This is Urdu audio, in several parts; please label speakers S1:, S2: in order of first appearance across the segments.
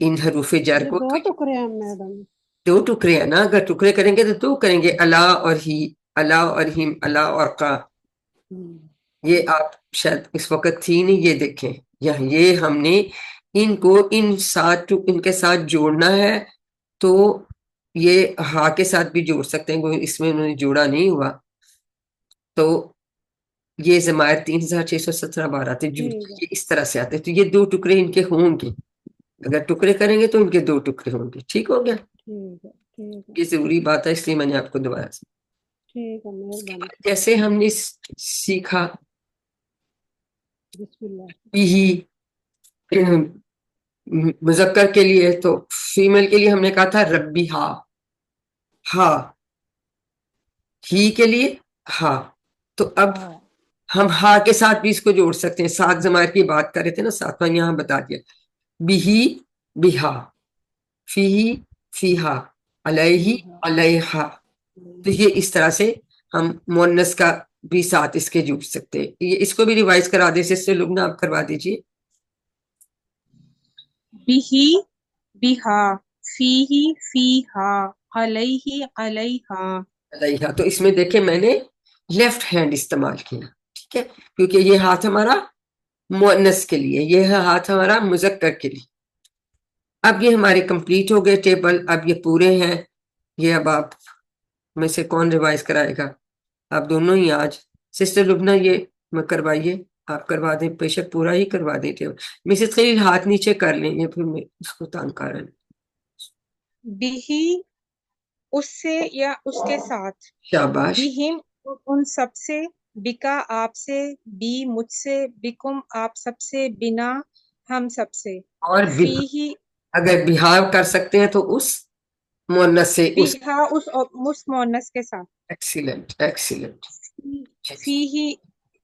S1: ان حروف جر
S2: یہ
S1: کو.
S2: دو ٹکڑے ہیں میڈم.
S1: دو ٹکڑے ہیں نا, اگر ٹکڑے کریں گے تو دو کریں گے, الا اور ہی, الا اور ہم, الا اور قا. یہ آپ شاید اس وقت تھی نہیں, یہ دیکھیں یہ ہم نے ان کو ان کے ساتھ جوڑنا ہے, تو یہ ہا کے ساتھ بھی جوڑ سکتے ہیں, اس میں انہوں نے جوڑا نہیں ہوا, تو یہ ضمائر 3617 بار آتے, یہ اس طرح سے آتے, تو یہ دو ٹکڑے ان کے ہوں گے, اگر ٹکڑے کریں گے تو ان کے دو ٹکڑے ہوں گے. ٹھیک ہو گیا, یہ ضروری بات ہے, اس لیے میں نے آپ کو دوبارہ سے.
S2: ٹھیک ہے, مہربانی.
S1: جیسے ہم نے سیکھا
S2: بسم اللہ.
S1: بھی مذکر کے لیے, تو فیمیل کے لیے ہم نے کہا تھا ربی ہا, ہا, ہی کے لیے ہا. تو اب ہم ہا کے ساتھ بھی اس کو جوڑ سکتے ہیں, 7 ضمائر کی بات کر رہے تھے نا, 7واں یہاں بتا دیا, بھی بہا, فی فیہا, علیہ علیہا. تو یہ اس طرح سے ہم مؤنث کا بھی ساتھ اس کے جوڑ سکتے ہیں. یہ اس کو بھی ریوائز کرا دیں, سے لبنہ آپ کروا دیجیے.
S3: بھی بہا, فیہ فیہا, علیہ علیہا.
S1: علیہا, تو اس میں دیکھیں میں نے لیفٹ ہینڈ استعمال کیا, ٹھیک ہے, کیونکہ یہ ہاتھ ہمارا مؤنث کے لیے, یہ ہے ہاتھ ہمارا مذکر کے لیے. اب یہ ہمارے کمپلیٹ ہو گئے ٹیبل, اب یہ پورے ہیں. یہ اب آپ میں سے کون ریوائز کرائے گا؟ آپ دونوں ہی آج. سسٹر لبنہ یہ میں کروائیے, آپ کروا دیں, بے شک پورا ہی کروا دیں ٹیبل. مسز خلیل ہاتھ نیچے کر لیں, یہ پھر میں اس کو تنگ کر رہا ہوں.
S3: بھی اس سے یا اس کے ساتھ,
S1: شاباش.
S3: بہم ان سب سے, بکا آپ سے, بی مجھ سے, بکم آپ سب سے, بنا ہم سب سے,
S1: اور
S3: فیہ
S1: اگر بہار کر سکتے ہیں تو اس مؤنث سے, اس.
S3: بہا اس مؤنث کے ساتھ.
S1: Excellent excellent.
S3: فیہ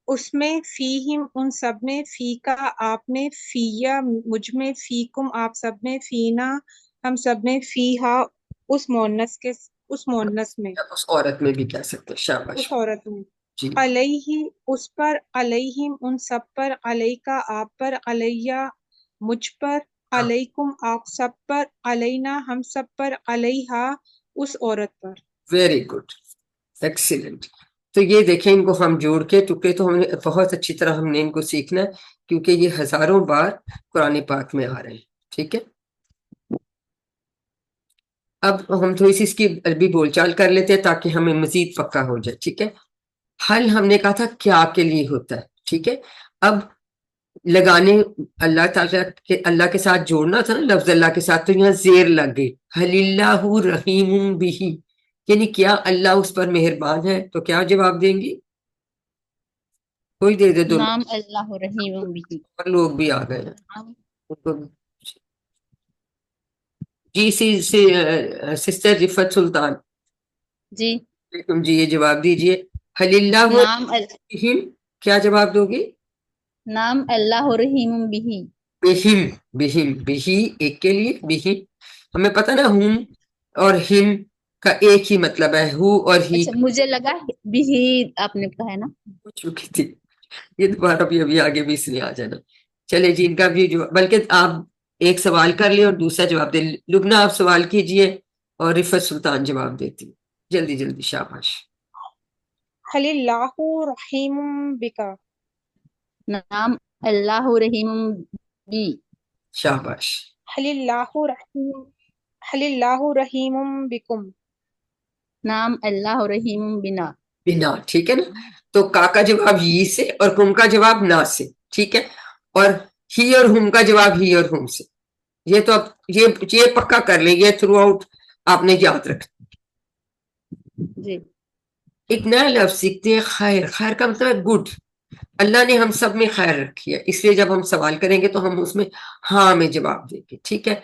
S3: اس میں, فیہم ان سب میں, فی کا آپ میں, فیہ مجھ میں, فیکم آپ سب میں, فینا ہم سب میں, فیہا اس مؤنث میں,
S1: اس عورت میں بھی کہہ سکتے ہیں. شاباش.
S3: اس عورت میں.
S1: جی.
S3: علیہ اس پر, علیہم ان سب پر, علیکا آپ پر, علیہ مجھ پر, علیکم آپ سب پر, علینا ہم سب پر, علیہا اس عورت پر.
S1: Very good, excellent. تو یہ دیکھیں, ان کو ہم جوڑ کے ٹکڑے تو ہم نے بہت اچھی طرح ہم نے ان کو سیکھنا ہے, کیونکہ یہ ہزاروں بار قرآن پاک میں آ رہے ہیں. ٹھیک ہے, اب ہم تھوڑی سی اس کی عربی بول چال کر لیتے ہیں تاکہ ہمیں مزید پکا ہو جائے. ٹھیک ہے, حل ہم نے کہا تھا کیا کے لیے ہوتا ہے. ٹھیک ہے, اب لگانے اللہ تعالیٰ کے, اللہ کے ساتھ جوڑنا تھا نا لفظ اللہ کے ساتھ, تو یہاں زیر لگ گئی, حل اللہ رحیم بھی, یعنی کیا اللہ اس پر مہربان ہے. تو کیا جواب دیں گی؟ کوئی دے دے, دو
S4: نام اللہ رحیم بھی.
S1: اور لوگ بھی آ گئے ہیں. جی سسٹر رفت سلطان
S4: جی,
S1: جی, یہ جواب دیجئے. حل اللہ
S4: نام
S1: رحیم, کیا جواب دو گی؟
S4: نام اللہ رحیم بھی.
S1: بہم, بہم, بہی ایک کے لیے, بہم. ہمیں پتہ نا ہم اور ہم کا ایک ہی مطلب ہے, ہو اور ہی.
S4: اچھا, مجھے لگا بھی آپ نے کہا ہے نا.
S1: پوچھ چکی تھی, یہ دوبارہ بھی ابھی آگے بھی اس لیے آ جانا. چلے جی, ان کا بھی جواب, بلکہ آپ ایک سوال کر لیں اور دوسرا جواب دیں. لبنہ آپ سوال کیجئے اور رفت سلطان جواب دیتی. جلدی جلدی, شاباش.
S3: حل اللہ رحیم بکا.
S4: نام اللہ رحیم بھی.
S1: شاباش.
S3: حل اللہ رحیم بکم.
S4: نام اللہ رحیم بنا.
S1: بنا. ٹھیک ہے نا, تو کا جواب ہی سے اور کم کا جواب نا سے. ٹھیک ہے, اور ہی اور ہم کا جواب ہی اور ہم سے. یہ تو اب یہ پکا کر لیں, یہ تھرو آؤٹ آپ نے یاد رکھنا.
S4: جی,
S1: ایک نیا لفظ سیکھتے ہیں, خیر. خیر کا مطلب ہے گڈ. اللہ نے ہم سب میں خیر رکھی ہے, اس لیے جب ہم سوال کریں گے تو ہم اس میں ہاں میں جواب دیں گے. ٹھیک ہے,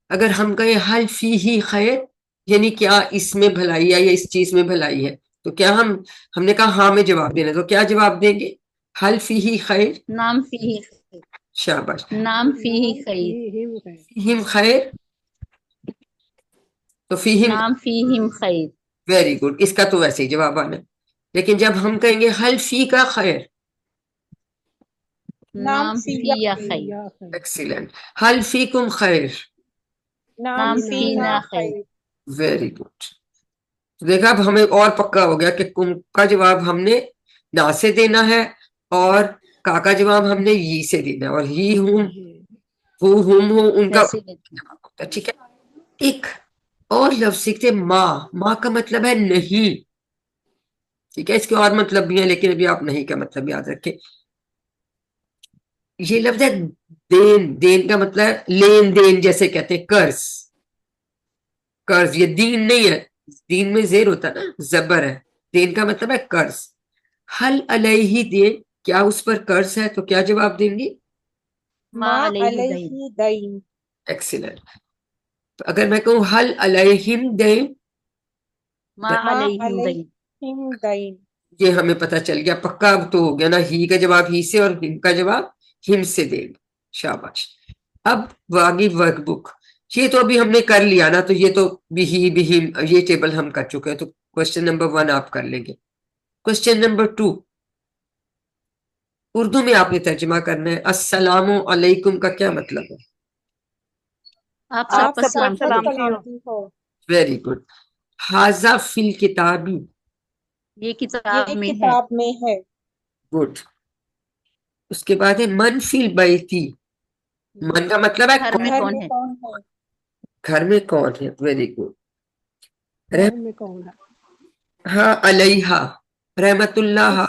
S1: اگر ہم کہیں حل فی ہی خیر, یعنی کیا اس میں بھلائی ہے یا اس چیز میں بھلائی ہے, تو کیا ہم نے کہا ہاں میں جواب دینا, تو کیا جواب دیں گے؟ حل فی ہی خیر.
S4: نام فی,
S1: شاباش.
S4: نام فی خیر.
S1: فیہم خیر, تو فیہم.
S4: نام فیہم خیر.
S1: ویری گڈ, اس کا تو ویسے ہی جواب آنا ہے. لیکن جب ہم کہیں گے حل فی کا خیر,
S4: نام فی یا خیر.
S1: ایکسیلنٹ. حل فیکم خیر,
S3: نعم
S4: نعم
S3: فینا
S4: فینا
S3: خیر
S4: خیر.
S1: Very good. دیکھا اب ہمیں اور پکا ہو گیا کہ کم کا جواب ہم نے نا سے دینا ہے اور کا کا جواب ہم نے یہ سے دینا ہے، اور ہی ہوں ہو ہم ہو ان کا
S4: ویسے
S1: جواب ہوتا ہے. ٹھیک ہے. ایک اور لفظ سیکھتے ماں. ماں کا مطلب ہے نہیں. ٹھیک ہے، اس کے اور مطلب بھی ہیں لیکن ابھی آپ نہیں کا مطلب یاد رکھیں. یہ لفظ ہے دین. دین کا مطلب ہے لین دین، جیسے کہتے ہیں قرض. قرض یہ دین نہیں ہے، دین میں زیر ہوتا ہے نا، زبر ہے. دین کا مطلب ہے قرض. حل علیہ دین، کیا اس پر قرض ہے؟ تو کیا جواب دیں گی؟
S3: ما
S4: علیہ دین.
S3: علیہ دین
S1: ایکسیلنٹ. اگر میں کہوں حل علیہم دین،
S4: ما
S3: ما
S4: علیہم دین.
S3: علیہم دین
S1: یہ ہمیں پتہ چل گیا. پکا اب تو ہو گیا نا، ہی کا جواب ہی سے اور ہم کا جواب ہم سے دیں گے. شاباش. اب واگی ورک بک، یہ تو ابھی ہم نے کر لیا نا، تو یہ تو بھی ہم یہ ٹیبل ہم کر چکے ہیں. تو کوشچن نمبر 1 آپ کر لیں گے. کوشچن نمبر 2 اردو میں آپ نے ترجمہ کرنا ہے. السلام علیکم کا کیا مطلب ہے؟
S4: آپ سب
S3: آپ
S4: پر
S3: سب پر
S4: سلامتی ہو.
S3: سلامتی ہو.
S1: Very good. حاذا فی الکتابی،
S4: یہ کتاب
S3: یہ
S4: میں ہے.
S3: کتاب میں ہے.
S1: گڈ. اس کے بعد ہے من فی البیتی. من کا مطلب ہے
S4: گھر میں
S3: گھر
S4: کون
S3: میں
S4: ہے؟
S3: کون ہے؟
S1: گھر میں کون ہے. Very good.
S2: گھر میں کون ہے؟
S1: ہاں علیہا رحمت اللہ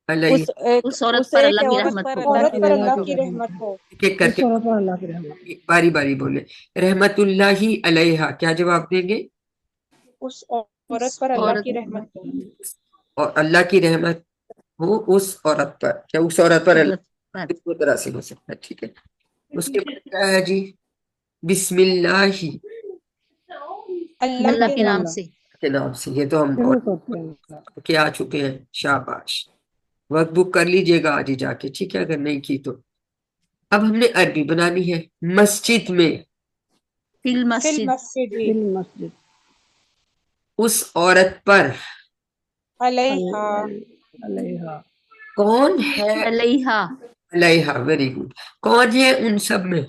S1: علیہ.
S4: اس عورت پر اللہ کی رحمت ہو.
S3: عورت پر اللہ کی رحمت ہو.
S1: ایک ایک کر
S2: اس
S1: کے
S2: عورت پر اللہ کی رحمت.
S1: باری باری بولے. رحمت اللہ علیہا کیا جواب دیں گے؟
S3: اس عورت پر اللہ کی رحمت ہو.
S1: اور اللہ کی رحمت ہو اس عورت پر. کیا اس عورت پر
S4: عورت پر.
S1: اللہ دو طرح سے ہو سکتا ہے. ٹھیک ہے. اس کے بعد کیا ہے جی؟ بسم اللہ
S3: اللہ
S4: اللہ
S3: کے
S4: کے
S3: نام
S4: نام سے.
S1: کے نام سے. یہ تو ہم
S2: شروع کرتے ہیں.
S1: کے آ چکے ہیں. شاباش. ورک بک کر لیجئے گا آج ہی جا کے. ٹھیک ہے، اگر نہیں کی تو. اب ہم نے عربی بنانی ہے. مسجد میں
S4: فی
S3: فی
S4: المسجد.
S3: المسجد
S2: فی المسجد.
S1: اس عورت پر
S3: علیہا
S2: علیہا.
S1: کون ہے؟
S4: علیہا.
S1: علیہا. Very good. کون ہے ان سب میں؟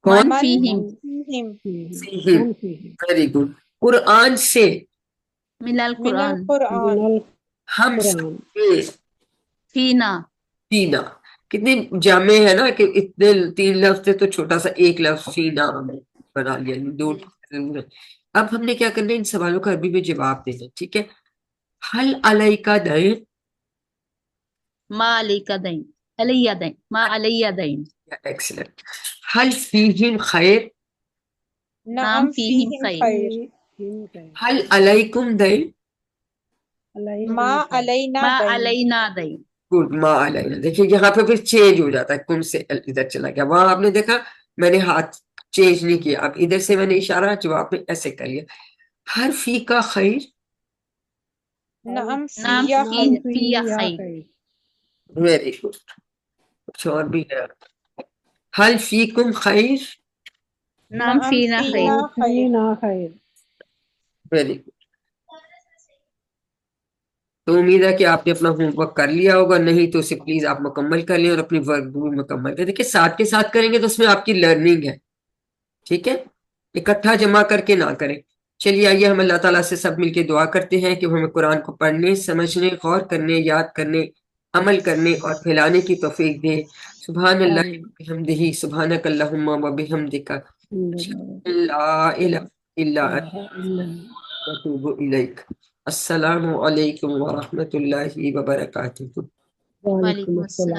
S1: کون؟
S4: من
S3: من
S4: فیہم.
S3: فیہم
S1: فیہم.
S2: من فیہم.
S1: Very good. قرآن سے
S4: من
S3: من
S4: القرآن.
S3: القرآن
S2: من
S1: ہم
S2: القرآن.
S1: سے
S4: فینا.
S1: فینا. کتنی جامع ہے نا، کہ اتنے 3 لفظ تھے تو چھوٹا سا ایک لفظ فینا ہم نے بنا لیا. 2 اب ہم نے کیا کرنا ہے؟ ان سوالوں کا عربی میں جواب دینا. ٹھیک ہے. حل علیکا دین.
S4: ما علیکا دین. علیہ دین. ما علیہ دین.
S1: ایکسلنٹ. حل فیہم خیر.
S3: نعم
S4: فیہم
S3: فیہم
S4: خیر.
S3: خیر.
S2: فیہم خیر.
S1: حل علیکم دین.
S2: علیہم
S3: ما
S2: خیر.
S3: علینا
S4: ما
S3: دین.
S4: علینا دین.
S1: گڈ. ما علینا. دیکھیے یہاں پہ پھر چینج ہو جاتا ہے، کم سے ادھر چلا گیا. وہاں آپ نے دیکھا میں نے ہاتھ چینج نہیں کیا، اب ادھر سے میں نے اشارہ جواب میں ایسے کر لیا. ہر فی کا خیر.
S3: نعم
S4: نام
S3: فیہ
S4: فی
S3: خیر.
S4: فیہ
S2: فیہا
S4: خیر.
S2: خیر.
S1: Very good. کچھ اور بھی ہے. حل فیکم خیر.
S4: نام
S3: نعم
S4: فینا خیر.
S3: فینا خیر.
S2: فینا خیر.
S1: Very good. تو امید ہے کہ آپ نے اپنا ہوم ورک کر لیا ہوگا. نہیں تو اسے پلیز آپ مکمل کر لیں اور اپنی ورک بک مکمل کریں. دیکھیں ساتھ کے ساتھ کریں گے تو اس میں آپ کی لرننگ ہے. ٹھیک ہے، اکٹھا جمع کر کے نہ کریں. چلیے آئیے ہم اللہ تعالیٰ سے سب مل کے دعا کرتے ہیں کہ وہ ہمیں قرآن کو پڑھنے، سمجھنے، غور کرنے، یاد کرنے، عمل کرنے اور پھیلانے کی توفیق دے. سبحان اللہ بحمدہ، سبحانک اللہم و بحمدک، لا الہ الا انت اتوب الیک. السلام علیکم ورحمۃ اللہ وبرکاتہ.
S2: وعلیکم
S4: وعلیکم
S2: السلام.
S4: السلام.